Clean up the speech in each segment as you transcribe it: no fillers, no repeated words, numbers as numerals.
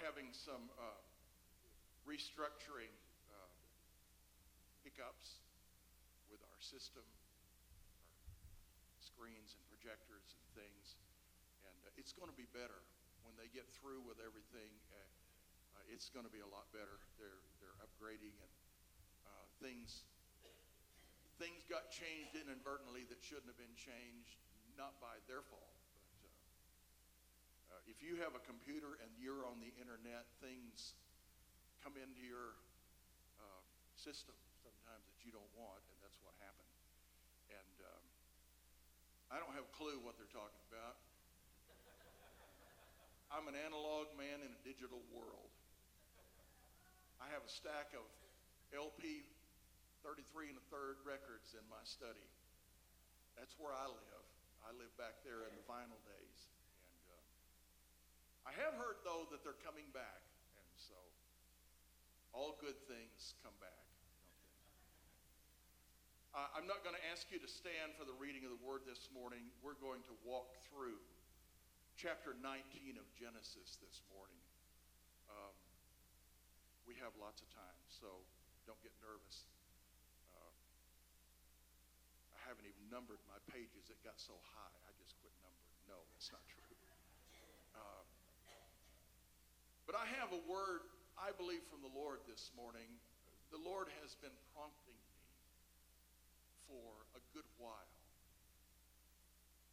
having some restructuring hiccups with our system, our screens and projectors and things. And it's going to be better when they get through with everything. It's going to be a lot better. They're upgrading, and things got changed inadvertently that shouldn't have been changed, not by their fault. But if you have a computer and you're on the internet, things come into your system sometimes that you don't want, and that's what happened. And I don't have a clue what they're talking about. I'm an analog man in a digital world. I have a stack of LP 33 1/3 records in my study. That's where I live. I live back there in the vinyl days. And I have heard, though, that they're coming back. And so all good things come back. I'm not going to ask you to stand for the reading of the word this morning. We're going to walk through chapter 19 of Genesis this morning. We have lots of time, so don't get nervous. I haven't even numbered my pages. It got so high, I just quit numbering. No, that's not true. But I have a word, I believe, from the Lord this morning. The Lord has been prompting me for a good while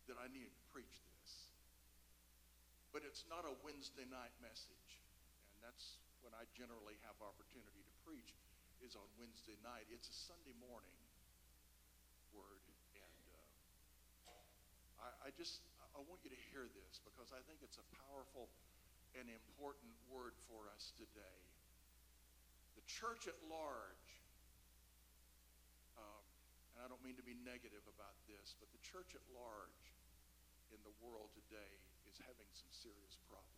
that I need to preach this. But it's not a Wednesday night message, and that's when I generally have opportunity to preach, is on Wednesday night. It's a Sunday morning word, and I want you to hear this because I think it's a powerful and important word for us today. The church at large, and I don't mean to be negative about this, but the church at large in the world today is having some serious problems.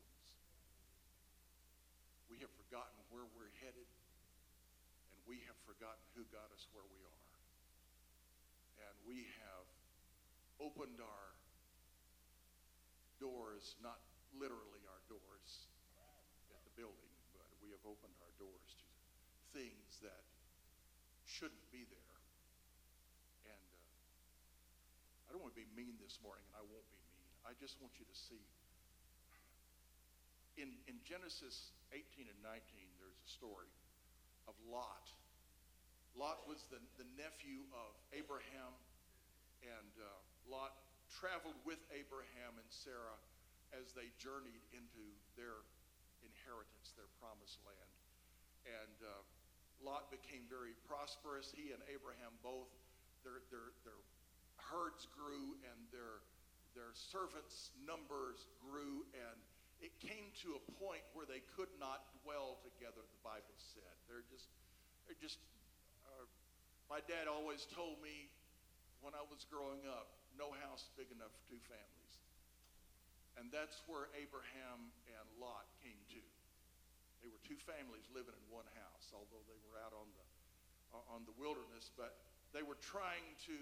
We have forgotten where we're headed, and we have forgotten who got us where we are. And we have opened our doors, not literally our doors at the building, but we have opened our doors to things that shouldn't be there. And I don't want to be mean this morning, and I won't be mean. I just want you to see. In Genesis 18 and 19, there's a story of Lot. Lot was the nephew of Abraham, and Lot traveled with Abraham and Sarah as they journeyed into their inheritance, their promised land. And Lot became very prosperous. He and Abraham both, their herds grew, and their servants' numbers grew, and it came to a point where they could not dwell together, the Bible said. My dad always told me when I was growing up, no house big enough for two families. And that's where Abraham and Lot came to. They were two families living in one house, although they were out on the wilderness, but they were trying to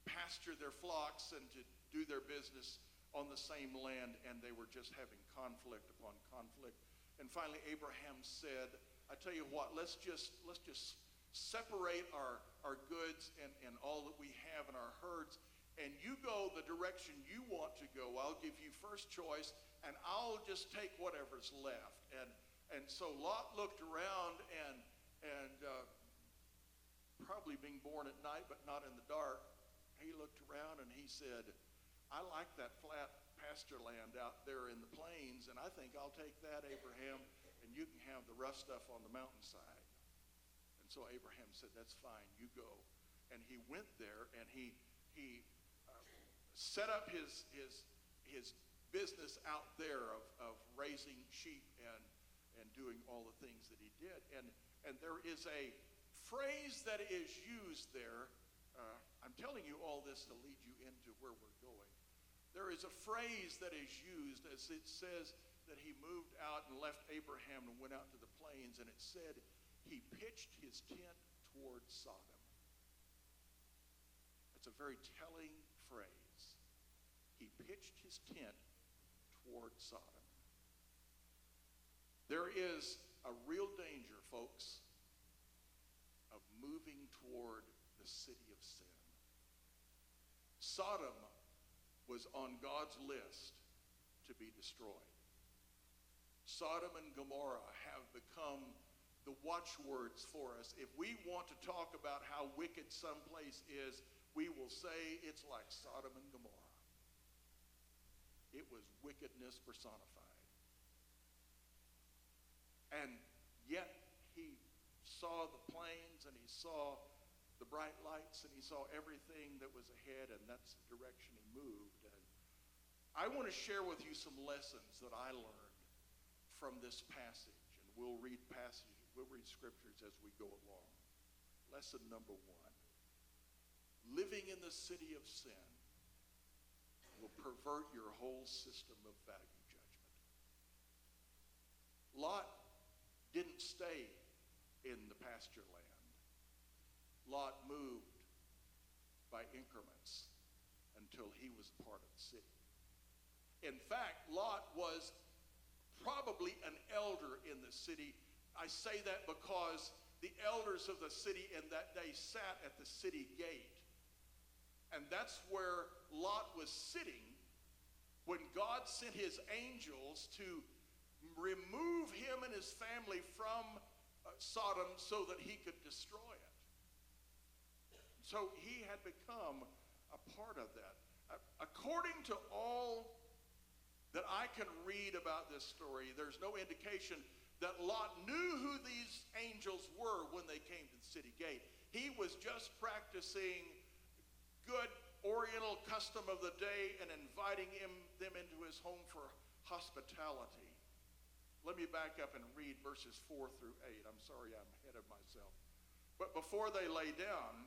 pasture their flocks and to do their business on the same land, and they were just having conflict upon conflict. And finally, Abraham said, I tell you what, let's just separate our goods and all that we have in our herds, and you go the direction you want to go. I'll give you first choice, and I'll just take whatever's left. And so Lot looked around, and probably being born at night but not in the dark, he looked around and he said, I like that flat pasture land out there in the plains, and I think I'll take that, Abraham, and you can have the rough stuff on the mountainside. And so Abraham said, that's fine, you go. And he went there, and he set up his business out there of raising sheep and doing all the things that he did. And there is a phrase that is used there. I'm telling you all this to lead you into where we're going. There is a phrase that is used as it says that he moved out and left Abraham and went out to the plains, and it said he pitched his tent toward Sodom. That's a very telling phrase. He pitched his tent toward Sodom. There is a real danger, folks, of moving toward the city of sin. Sodom was on God's list to be destroyed. Sodom and Gomorrah have become the watchwords for us. If we want to talk about how wicked some place is, we will say it's like Sodom and Gomorrah. It was wickedness personified. And yet he saw the plains and he saw the bright lights and he saw everything that was ahead, and that's the direction he moved. And I want to share with you some lessons that I learned from this passage, and we'll read scriptures as we go along. Lesson number 1. Living in the city of sin will pervert your whole system of value judgment. Lot didn't stay in the pasture land. Lot moved by increments until he was part of the city. In fact, Lot was probably an elder in the city. I say that because the elders of the city in that day sat at the city gate. And that's where Lot was sitting when God sent his angels to remove him and his family from Sodom so that he could destroy it. So he had become a part of that. According to all that I can read about this story, there's no indication that Lot knew who these angels were when they came to the city gate. He was just practicing good Oriental custom of the day and inviting them into his home for hospitality. Let me back up and read verses 4 through 8. I'm sorry, I'm ahead of myself. But before they lay down,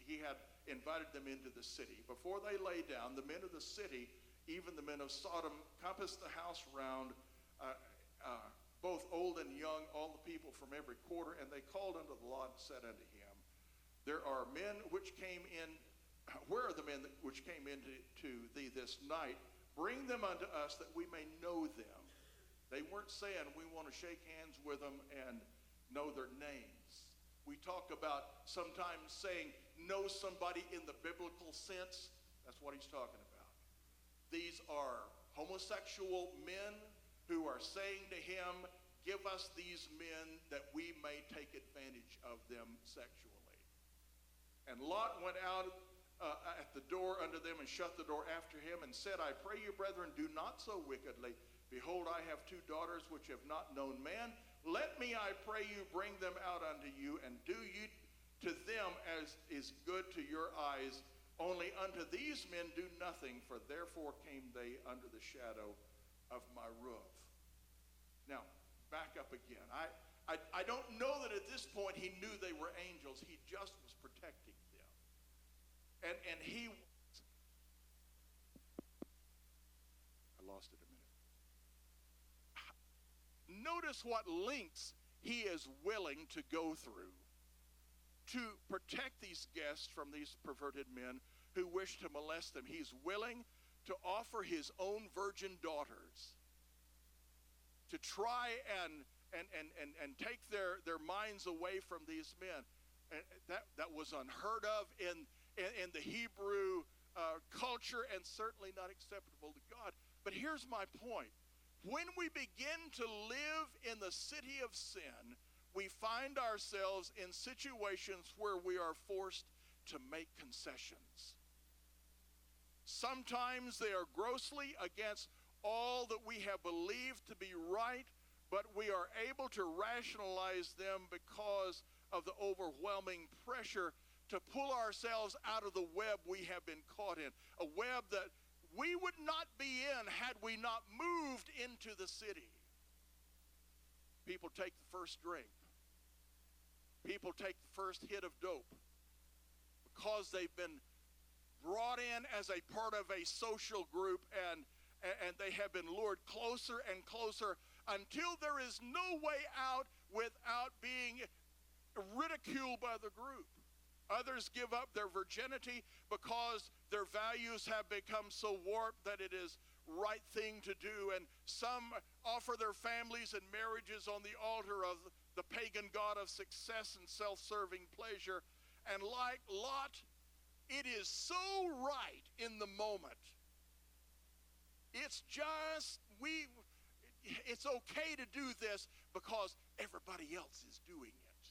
he had invited them into the city. Before they lay down, the men of the city, even the men of Sodom, compassed the house round, both old and young, all the people from every quarter, and they called unto the Lot and said unto him, There are men which came in. Where are the men which came into thee this night? Bring them unto us that we may know them. They weren't saying we want to shake hands with them and know their names. We talk about sometimes saying know somebody in the biblical sense. That's what he's talking about. These are homosexual men who are saying to him, give us these men that we may take advantage of them sexually. And Lot went out at the door unto them and shut the door after him and said, I pray you, brethren, do not so wickedly. Behold, I have 2 daughters which have not known man. Let me, I pray you, bring them out unto you, and do you to them as is good to your eyes. Only unto these men do nothing, for therefore came they under the shadow of my roof. Now, back up again. I don't know that at this point he knew they were angels. He just was protecting them. And he, I lost it a minute. Notice what lengths he is willing to go through to protect these guests from these perverted men who wish to molest them. He's willing to offer his own virgin daughters to try and take their minds away from these men. And that was unheard of in the Hebrew culture, and certainly not acceptable to God. But here's my point. When we begin to live in the city of sin, we find ourselves in situations where we are forced to make concessions. Sometimes they are grossly against all that we have believed to be right, but we are able to rationalize them because of the overwhelming pressure to pull ourselves out of the web we have been caught in, a web that we would not be in had we not moved into the city. People take the first drink. People take the first hit of dope because they've been brought in as a part of a social group, and they have been lured closer and closer until there is no way out without being ridiculed by the group. Others give up their virginity because their values have become so warped that it is right thing to do, and some offer their families and marriages on the altar of the pagan god of success and self-serving pleasure. And like Lot, it is so right in the moment. It's just, it's okay to do this because everybody else is doing it.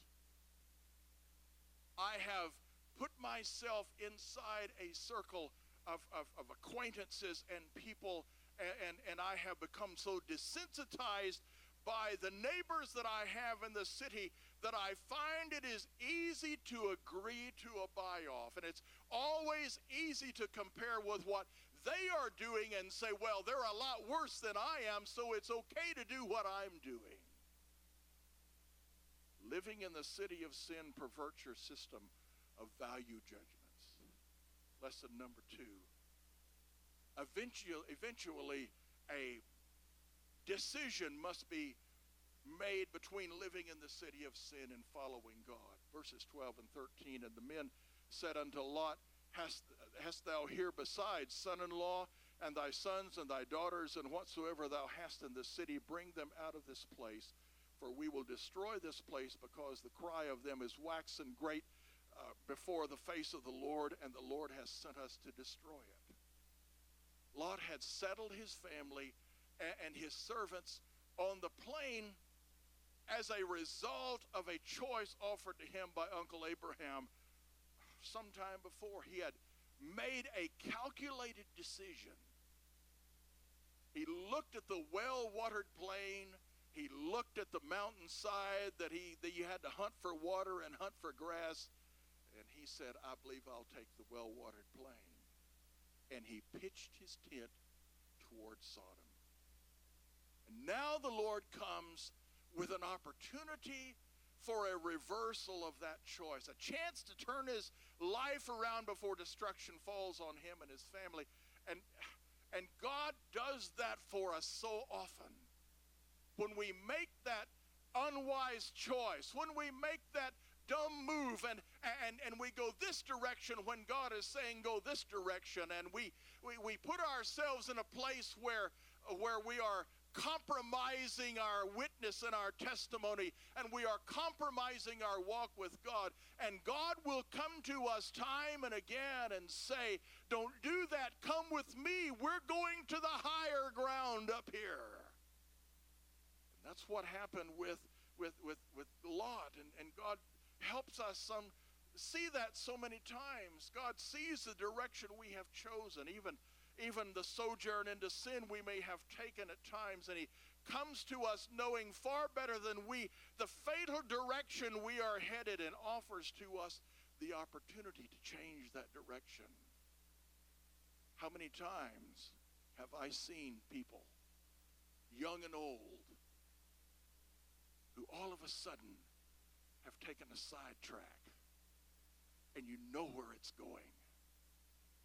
I have put myself inside a circle of acquaintances and people, and I have become so desensitized by the neighbors that I have in the city that I find it is easy to agree to a buy-off. And it's always easy to compare with what they are doing and say, well, they're a lot worse than I am, so it's okay to do what I'm doing. Living in the city of sin perverts your system of value judgments. Lesson number 2. Eventually, a decision must be made between living in the city of sin and following God. Verses 12 and 13, and the men said unto Lot, Hast thou here besides son-in-law, and thy sons and thy daughters, and whatsoever thou hast in the city, bring them out of this place, for we will destroy this place, because the cry of them is waxen great before the face of the Lord, and the Lord has sent us to destroy it. Lot had settled his family and his servants on the plain as a result of a choice offered to him by Uncle Abraham sometime before. He had made a calculated decision. He looked at the well-watered plain. He looked at the mountainside that you had to hunt for water and hunt for grass. And he said, I believe I'll take the well-watered plain. And he pitched his tent towards Sodom. And now the Lord comes with an opportunity for a reversal of that choice, a chance to turn his life around before destruction falls on him and his family. And God does that for us so often. When we make that unwise choice, when we make that dumb move and we go this direction when God is saying go this direction, and we put ourselves in a place where we are compromising our witness and our testimony, and we are compromising our walk with God, and God will come to us time and again and say, don't do that, come with me, we're going to the higher ground up here. And that's what happened with Lot, and God helps us see that so many times. God sees the direction we have chosen, even the sojourn into sin we may have taken at times, and he comes to us knowing far better than we the fatal direction we are headed, and offers to us the opportunity to change that direction. How many times have I seen people, young and old, who all of a sudden have taken a sidetrack, and you know where it's going.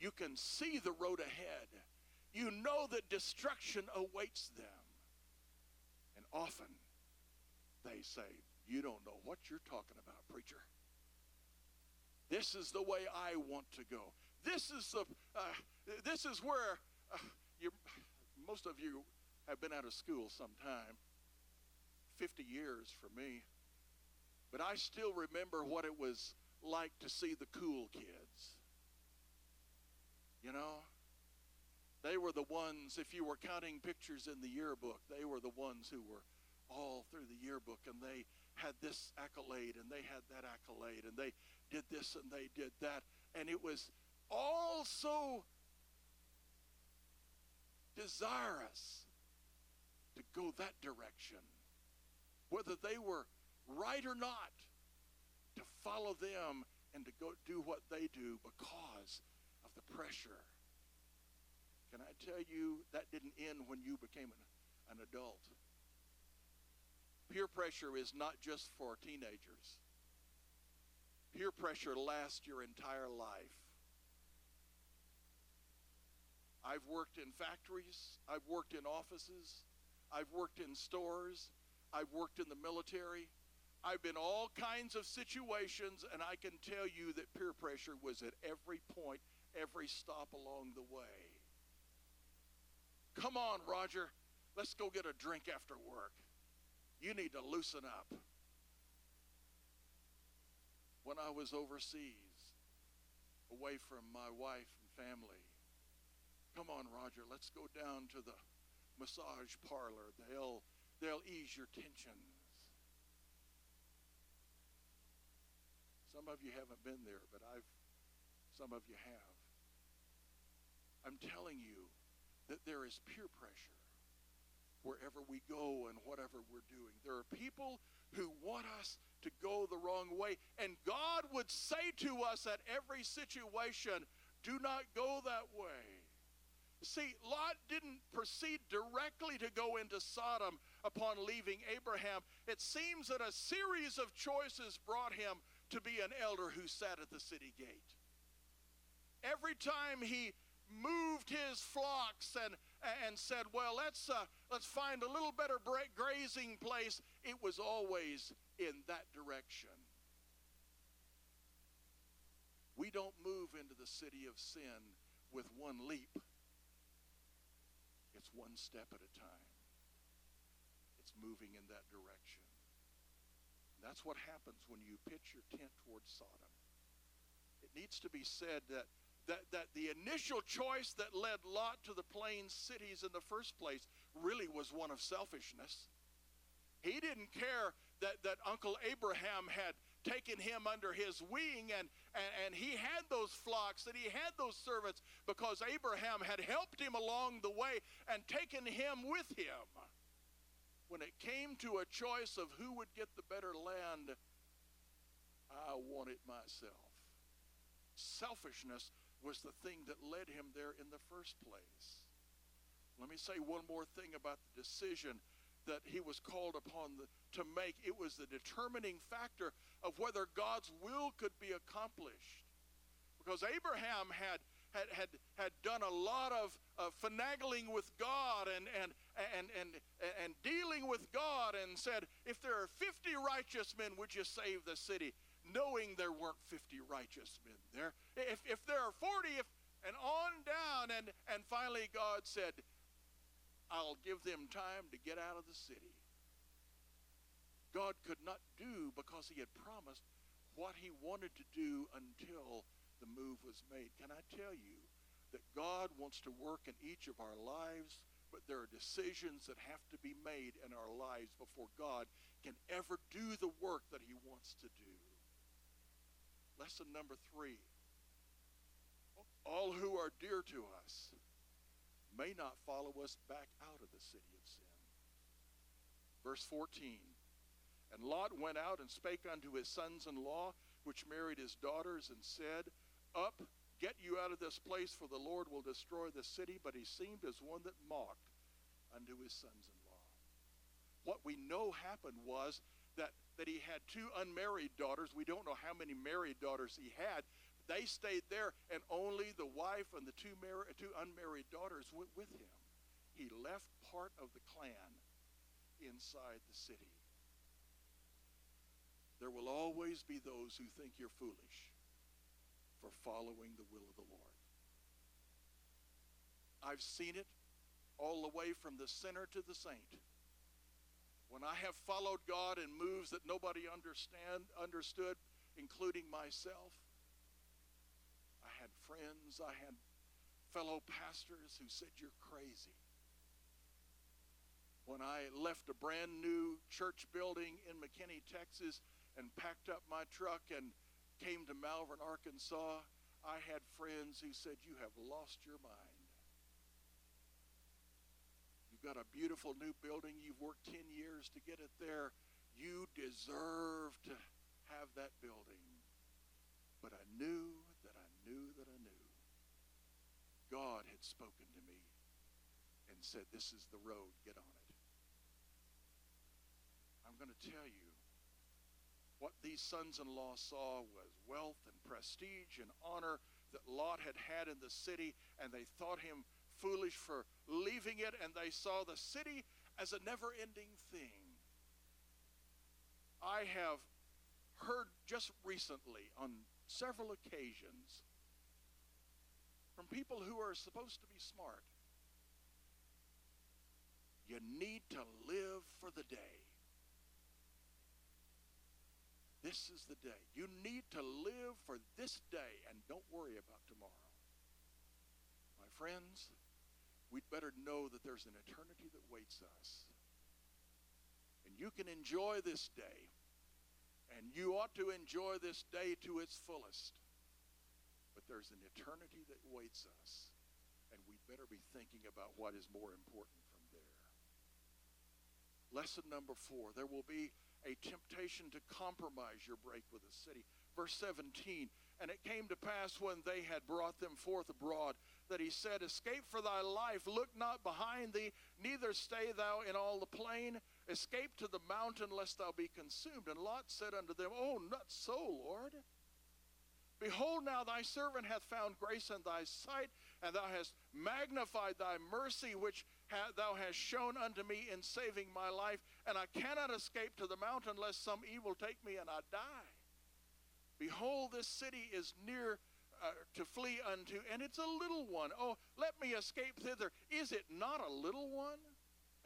You can see the road ahead. You know that destruction awaits them. And often they say, you don't know what you're talking about, preacher. This is the way I want to go. This is where most of you have been out of school some time. 50 years for me. But I still remember what it was like to see the cool kids. You know, they were the ones, if you were counting pictures in the yearbook, they were the ones who were all through the yearbook, and they had this accolade, and they had that accolade, and they did this, and they did that. And it was all so desirous to go that direction, whether they were right or not, to follow them and to go do what they do because of the pressure. Can I tell you, that didn't end when you became an adult. Peer pressure is not just for teenagers. Peer pressure lasts your entire life. I've worked in factories. I've worked in offices. I've worked in stores. I've worked in the military. I've been all kinds of situations, and I can tell you that peer pressure was at every point, every stop along the way. Come on, Roger, let's go get a drink after work. You need to loosen up. When I was overseas, away from my wife and family, come on, Roger, let's go down to the massage parlor. They'll ease your tensions. Some of you haven't been there, but some of you have. I'm telling you that there is peer pressure wherever we go and whatever we're doing. There are people who want us to go the wrong way, and God would say to us at every situation, do not go that way. See, Lot didn't proceed directly to go into Sodom upon leaving Abraham. It seems that a series of choices brought him to be an elder who sat at the city gate. Every time he moved his flocks and said, well, let's find a little better grazing place, it was always in that direction. We don't move into the city of sin with one leap. It's one step at a time. It's moving in that direction. That's what happens when you pitch your tent towards Sodom. It needs to be said that the initial choice that led Lot to the plain cities in the first place really was one of selfishness. He didn't care that Uncle Abraham had taken him under his wing and he had those flocks and he had those servants because Abraham had helped him along the way and taken him with him. When it came to a choice of who would get the better land, I want it myself. Selfishness was the thing that led him there in the first place. Let me say one more thing about the decision that he was called upon to make. It was the determining factor of whether God's will could be accomplished. Because Abraham had done a lot of finagling with God and dealing with God and said, if there are 50 righteous men, would you save the city? Knowing there weren't 50 righteous men there. If there are 40, and on down, and finally God said, I'll give them time to get out of the city. God could not do, because he had promised, what he wanted to do until the move was made. Can I tell you that God wants to work in each of our lives, but there are decisions that have to be made in our lives before God can ever do the work that he wants to do. Lesson number 3. All who are dear to us may not follow us back out of the city of sin. Verse 14. And Lot went out and spake unto his sons-in-law, which married his daughters, and said, Up, get you out of this place, for the Lord will destroy the city. But he seemed as one that mocked unto his sons-in-law. What we know happened was that he had 2 unmarried daughters. We don't know how many married daughters he had. They stayed there, and only the wife and the 2 unmarried daughters went with him. He left part of the clan inside the city. There will always be those who think you're foolish for following the will of the Lord. I've seen it all the way from the sinner to the saint. When I have followed God in moves that nobody understood, including myself, I had friends, I had fellow pastors who said, you're crazy. When I left a brand new church building in McKinney, Texas, and packed up my truck and came to Malvern, Arkansas, I had friends who said, you have lost your mind. You've got a beautiful new building. You've worked 10 years to get it there. You deserve to have that building. But I knew that I knew that I knew God had spoken to me and said, this is the road, get on it. I'm going to tell you, what these sons-in-law saw was wealth and prestige and honor that Lot had had in the city, and they thought him foolish for leaving it, and they saw the city as a never-ending thing. I have heard just recently on several occasions from people who are supposed to be smart the day. This is the day. You need to live for this day and don't worry about tomorrow. My friends, we'd better know that there's an eternity that waits us. And you can enjoy this day. And you ought to enjoy this day to its fullest. But there's an eternity that waits us. And we'd better be thinking about what is more important from there. Lesson number 4. There will be a temptation to compromise your break with the city. Verse 17. And it came to pass when they had brought them forth abroad, that he said, Escape for thy life, look not behind thee, neither stay thou in all the plain. Escape to the mountain, lest thou be consumed. And Lot said unto them, Oh, not so, Lord. Behold, now thy servant hath found grace in thy sight, and thou hast magnified thy mercy, which thou hast shown unto me in saving my life. And I cannot escape to the mountain, lest some evil take me and I die. Behold, this city is near to flee unto, and it's a little one. Oh, let me escape thither. Is it not a little one?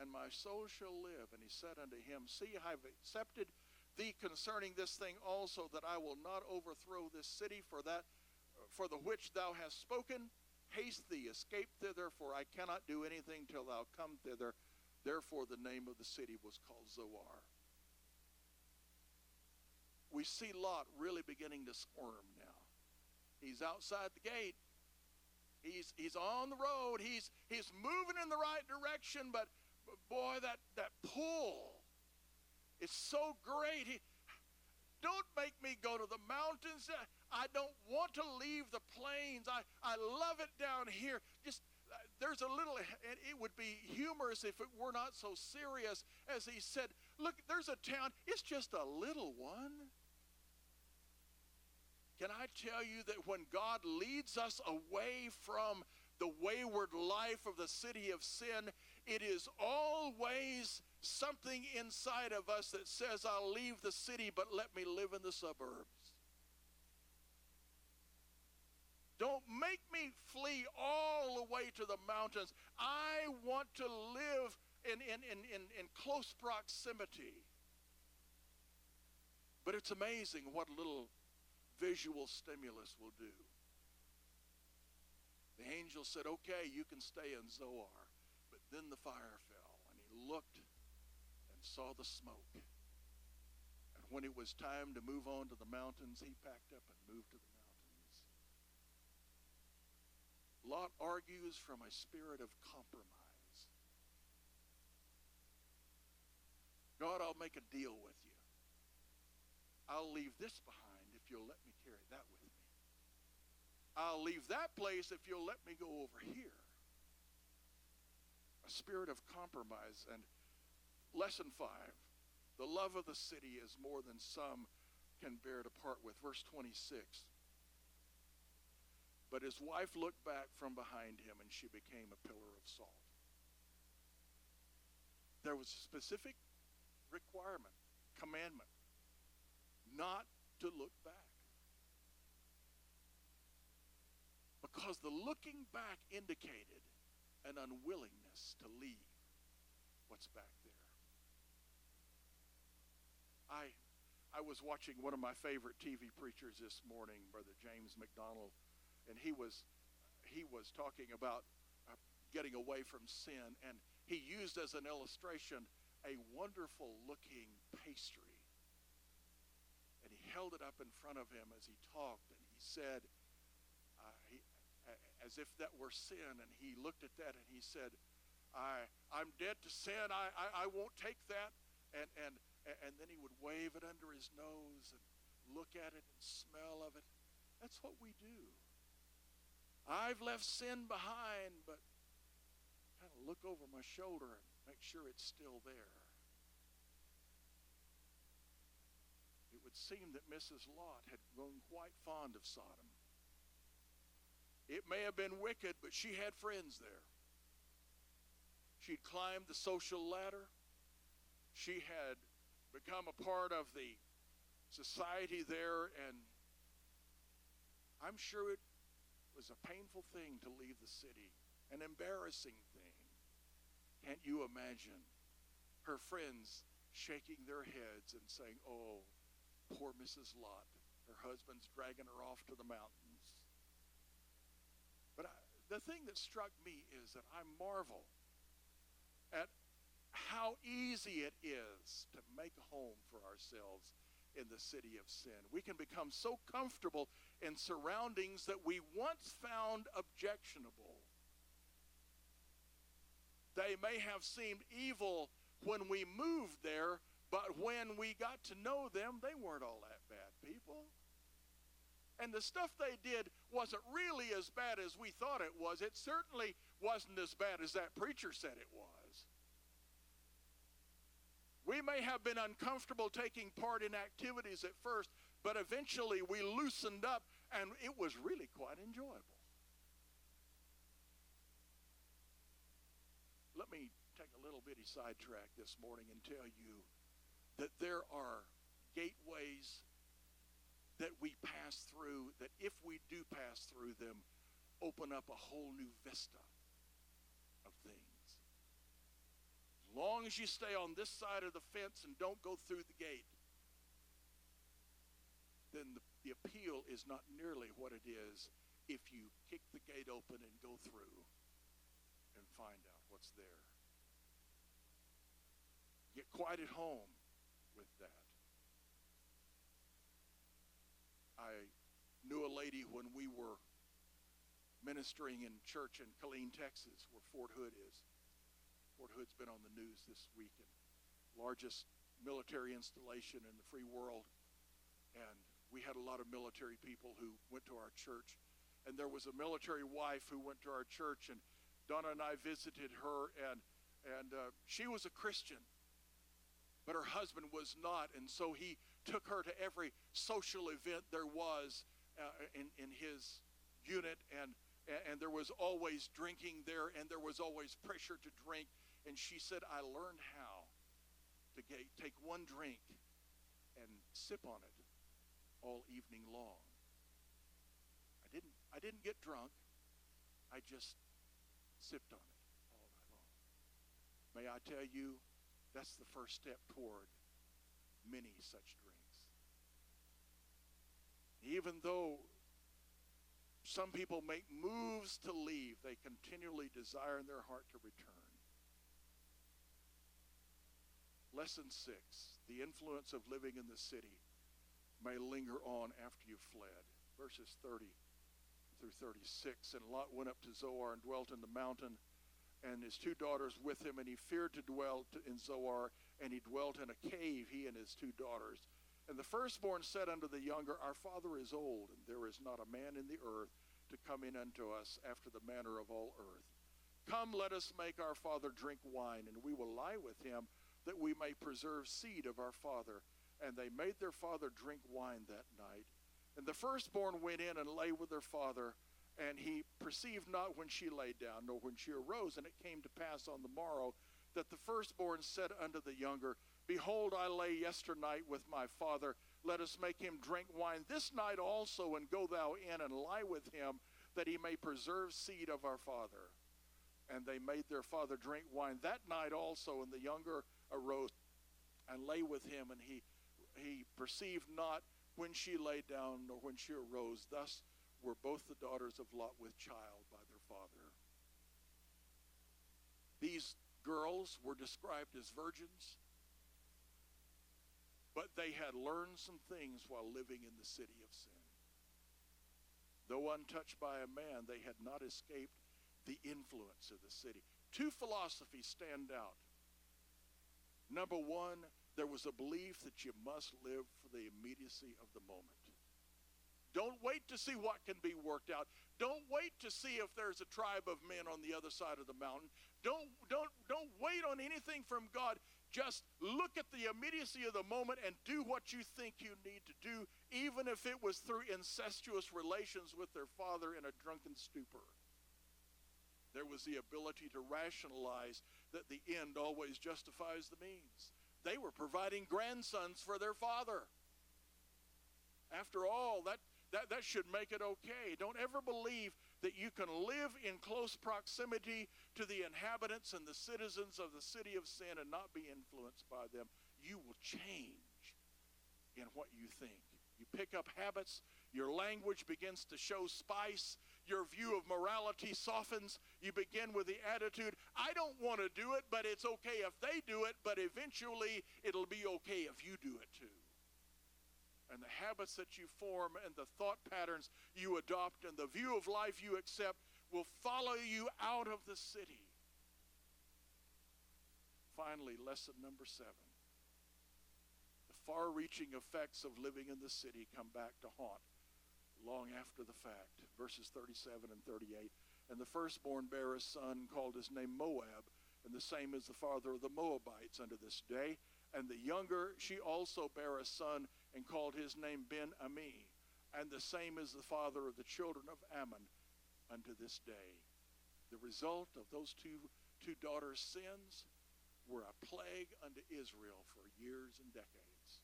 And my soul shall live. And he said unto him, See, I have accepted thee concerning this thing also, that I will not overthrow this city for the which thou hast spoken. Haste thee, escape thither, for I cannot do anything till thou come thither. Therefore the name of the city was called Zoar. We see Lot really beginning to squirm now. He's outside the gate. He's on the road. He's moving in the right direction, but boy, that pull is so great. Don't make me go to the mountains. I don't want to leave the plains. I love it down here. Just there's a little, and it would be humorous if it were not so serious, as he said, look, there's a town. It's just a little one. Can I tell you that when God leads us away from the wayward life of the city of sin, it is always something inside of us that says, I'll leave the city, but let me live in the suburbs. Don't make me flee all the way to the mountains. I want to live in close proximity. But it's amazing what little visual stimulus will do. The angel said, okay, you can stay in Zoar. But then the fire fell, and he looked and saw the smoke. And when it was time to move on to the mountains, he packed up and moved to the mountains. Lot argues from a spirit of compromise. God, I'll make a deal with you. I'll leave this behind if you'll let me carry that with me. I'll leave that place if you'll let me go over here. A spirit of compromise. And lesson 5, the love of the city is more than some can bear to part with. Verse 26. But his wife looked back from behind him, and she became a pillar of salt. There was a specific requirement, commandment, not to look back. Because the looking back indicated an unwillingness to leave what's back there. I was watching one of my favorite TV preachers this morning, Brother James McDonald, and he was talking about getting away from sin, and he used as an illustration a wonderful looking pastry. And he held it up in front of him as he talked, and he said, as if that were sin, and he looked at that and he said, I'm dead to sin. I won't take that. And then he would wave it under his nose and look at it and smell of it. That's what we do. I've left sin behind, but kind of look over my shoulder and make sure it's still there. It would seem that Mrs. Lot had grown quite fond of Sodom. It may have been wicked, but she had friends there. She'd climbed the social ladder. She had become a part of the society there, and I'm sure it was a painful thing to leave the city, an embarrassing thing. Can't you imagine her friends shaking their heads and saying, "Oh, poor Mrs. Lot. Her husband's dragging her off to the mountains." But the thing that struck me is that I marvel at how easy it is to make a home for ourselves in the city of sin. We can become so comfortable in surroundings that we once found objectionable. They may have seemed evil when we moved there, but when we got to know them, they weren't all that bad people. And the stuff they did wasn't really as bad as we thought it was. It certainly wasn't as bad as that preacher said it was. We may have been uncomfortable taking part in activities at first, but eventually we loosened up, and it was really quite enjoyable. Let me take a little bitty sidetrack this morning and tell you that there are gateways that we pass through that, if we do pass through them, open up a whole new vista of things. As long as you stay on this side of the fence and don't go through the gate, then the appeal is not nearly what it is if you kick the gate open and go through and find out what's there. Get quite at home with that. I knew a lady when we were ministering in church in Killeen, Texas, where Fort Hood is. Fort Hood's been on the news this weekend. Largest military installation in the free world. And we had a lot of military people who went to our church. And there was a military wife who went to our church, and Donna and I visited her, and she was a Christian, but her husband was not, and so he took her to every social event there was in his unit, and there was always drinking there, and there was always pressure to drink. And she said, "I learned how to take one drink and sip on it all evening long. I didn't get drunk. I just sipped on it all night long." May I tell you, that's the first step toward many such drinks. Even though some people make moves to leave, they continually desire in their heart to return. Lesson 6, the influence of living in the city may linger on after you've fled. Verses 30 through 36. "And Lot went up to Zoar and dwelt in the mountain, and his 2 daughters with him, and he feared to dwell in Zoar, and he dwelt in a cave, he and his 2 daughters. And the firstborn said unto the younger, Our father is old, and there is not a man in the earth to come in unto us after the manner of all earth. Come, let us make our father drink wine, and we will lie with him, that we may preserve seed of our father. And they made their father drink wine that night. And the firstborn went in and lay with their father, and he perceived not when she lay down, nor when she arose. And it came to pass on the morrow that the firstborn said unto the younger, Behold, I lay yesternight with my father. Let us make him drink wine this night also, and go thou in and lie with him, that he may preserve seed of our father. And they made their father drink wine that night also, and the younger arose and lay with him, and he perceived not when she lay down, nor when she arose. Thus were both the daughters of Lot with child by their father." These girls were described as virgins, but they had learned some things while living in the city of sin. Though untouched by a man, they had not escaped the influence of the city. 2 philosophies stand out. Number 1, there was a belief that you must live for the immediacy of the moment. Don't wait to see what can be worked out. Don't wait to see if there's a tribe of men on the other side of the mountain. Don't wait on anything from God. Just look at the immediacy of the moment and do what you think you need to do, even if it was through incestuous relations with their father in a drunken stupor. There was the ability to rationalize that the end always justifies the means. They were providing grandsons for their father. After all, that should make it okay. Don't ever believe that you can live in close proximity to the inhabitants and the citizens of the city of sin and not be influenced by them, you will change in what you think. You pick up habits, your language begins to show spice, your view of morality softens. You begin with the attitude, I don't want to do it, but it's okay if they do it, but eventually it'll be okay if you do it too. And the habits that you form and the thought patterns you adopt and the view of life you accept will follow you out of the city. Finally, lesson number 7. The far-reaching effects of living in the city come back to haunt long after the fact. Verses 37 and 38. And the firstborn bare a son, called his name Moab, and the same is the father of the Moabites unto this day. And the younger, she also bare a son, and called his name Ben-Ami, and the same is the father of the children of Ammon unto this day. The result of those two daughters' sins were a plague unto Israel for years and decades.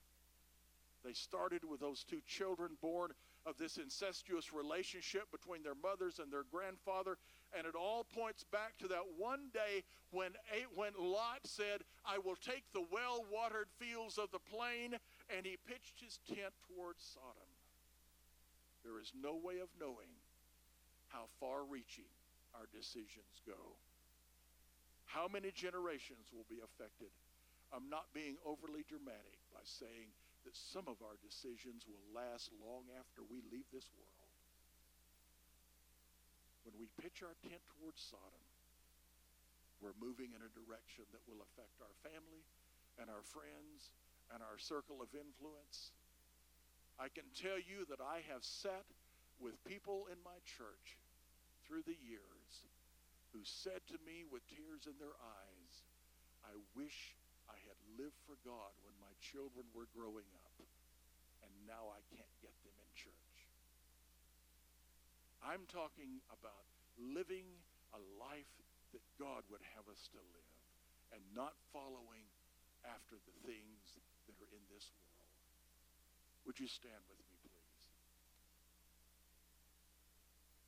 They started with those two children born of this incestuous relationship between their mothers and their grandfather, and it all points back to that one day when Lot said, I will take the well-watered fields of the plain, and he pitched his tent towards Sodom. There is no way of knowing how far-reaching our decisions go. How many generations will be affected? I'm not being overly dramatic by saying that some of our decisions will last long after we leave this world. When we pitch our tent towards Sodom, we're moving in a direction that will affect our family and our friends and our circle of influence. I can tell you that I have sat with people in my church through the years who said to me with tears in their eyes, I wish I had lived for God when my children were growing up, and now I can't get them in church. I'm talking about living a life that God would have us to live and not following after the things that are in this world. Would you stand with me?